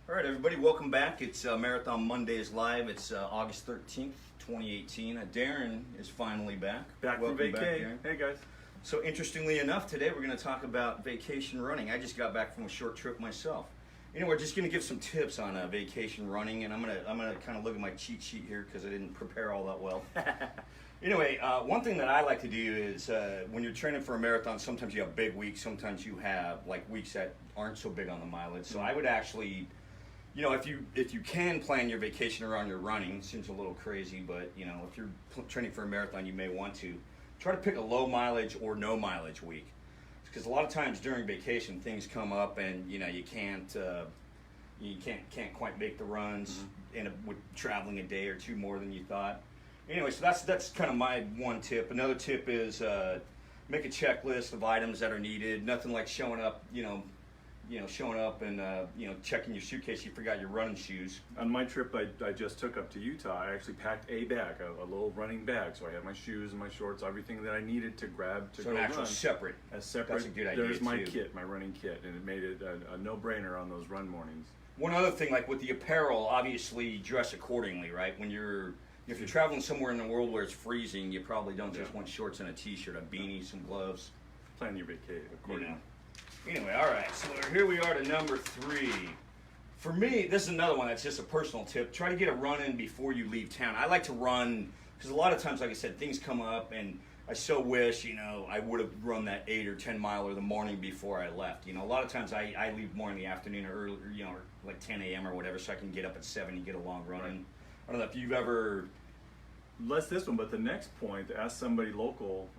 All right, everybody, welcome back. It's Marathon Mondays Live. It's August 13th, 2018. Darren is finally back. Back welcome from back, vacay. Darren. Hey guys. So interestingly enough, today we're going to talk about vacation running. I just got back from a short trip myself. We're just going to give some tips on vacation running, and I'm gonna kind of look at my cheat sheet here because I didn't prepare all that well. One thing that I like to do is when you're training for a marathon, sometimes you have big weeks, sometimes you have like weeks that aren't so big on the mileage. So I would actually, if you can plan your vacation around your running, seems a little crazy, but if you're training for a marathon, you may want to try to pick a low mileage or no mileage week, because a lot of times during vacation things come up and you can't quite make the runs with traveling a day or two more than you thought. Anyway, so that's kind of my one tip. Another tip is make a checklist of items that are needed. Nothing like showing up and checking your suitcase, you forgot your running shoes. On my trip I just took up to Utah, I actually packed a bag, a little running bag. So I had my shoes and my shorts, everything that I needed to grab to so go an actual run. separate. A separate. That's a good idea. There's my too. kit, my running kit, and it made it a no-brainer on those run mornings. One other thing, like with the apparel, obviously dress accordingly, right? If you're traveling somewhere in the world where it's freezing, you probably don't just want shorts and a t-shirt, a beanie, some gloves. Plan your vacay accordingly. Anyway, all right, so here we are to number 3. For me, this is another one that's just a personal tip. Try to get a run in before you leave town. I like to run, because a lot of times, like I said, things come up, and I so wish, I would have run that 8 or 10 miler the morning before I left. A lot of times I leave more in the afternoon or early, or like 10 a.m. or whatever, so I can get up at 7 and get a long run in. I don't know if you've ever... Less this one, but the next point, ask somebody local.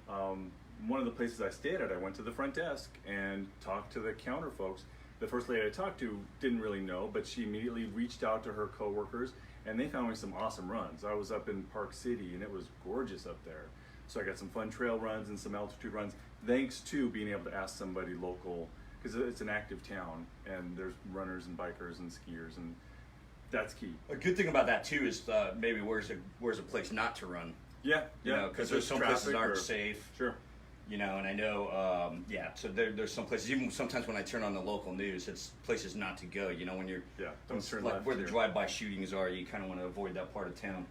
One of the places I stayed at, I went to the front desk and talked to the counter folks. The first lady I talked to didn't really know, but she immediately reached out to her coworkers, and they found me some awesome runs. I was up in Park City, and it was gorgeous up there. So I got some fun trail runs and some altitude runs, thanks to being able to ask somebody local, because it's an active town, and there's runners and bikers and skiers, and that's key. A good thing about that too is maybe where's a place not to run. Yeah, because there's some places that aren't safe. Sure. And I know, so there's some places, even sometimes when I turn on the local news, it's places not to go, when you're, don't turn like left where the here. drive-by shootings are, you kind of want to avoid that part of town.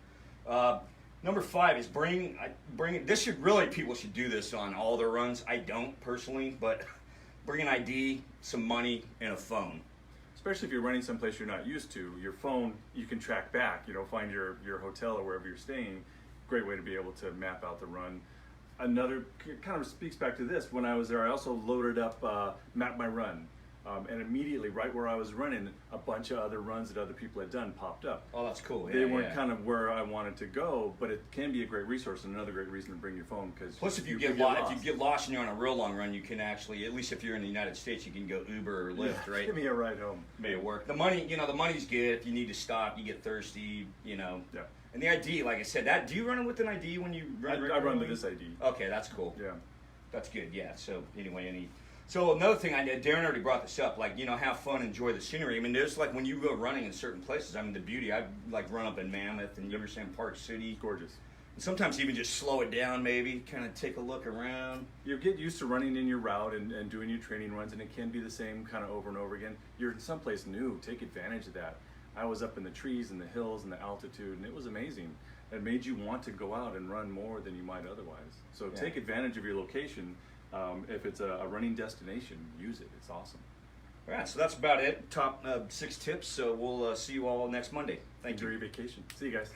Number 5 is bring, people should do this on all their runs. I don't personally, but bring an ID, some money, and a phone. Especially if you're running someplace you're not used to, your phone, you can track back, find your hotel or wherever you're staying. Great way to be able to map out the run. Another kind of speaks back to this. When I was there, I also loaded up Map My Run. And immediately, right where I was running, a bunch of other runs that other people had done popped up. Oh, that's cool. They weren't kind of where I wanted to go, but it can be a great resource and another great reason to bring your phone. Because plus, if you get lost and you're on a real long run, you can actually, at least if you're in the United States, you can go Uber or Lyft, right? Give me a ride home. May it work. The money, the money's good. If you need to stop, you get thirsty, Yeah. And the ID, like I said, do you run with an ID when you run? I run with this ID. Okay, that's cool. Yeah. That's good. Yeah. So anyway, So another thing I did, Darren already brought this up, like, have fun, enjoy the scenery. I mean, there's like when you go running in certain places, the beauty, I've like run up in Mammoth and you were saying Park City. Gorgeous. And sometimes even just slow it down maybe, kind of take a look around. You get used to running in your route and doing your training runs, and it can be the same kind of over and over again. You're in someplace new, take advantage of that. I was up in the trees and the hills and the altitude, and it was amazing. It made you want to go out and run more than you might otherwise. So take advantage of your location. If it's a running destination, use it. It's awesome. All right, so that's about it. Top 6 tips. So we'll see you all next Monday. Thank you. Enjoy your vacation. See you guys.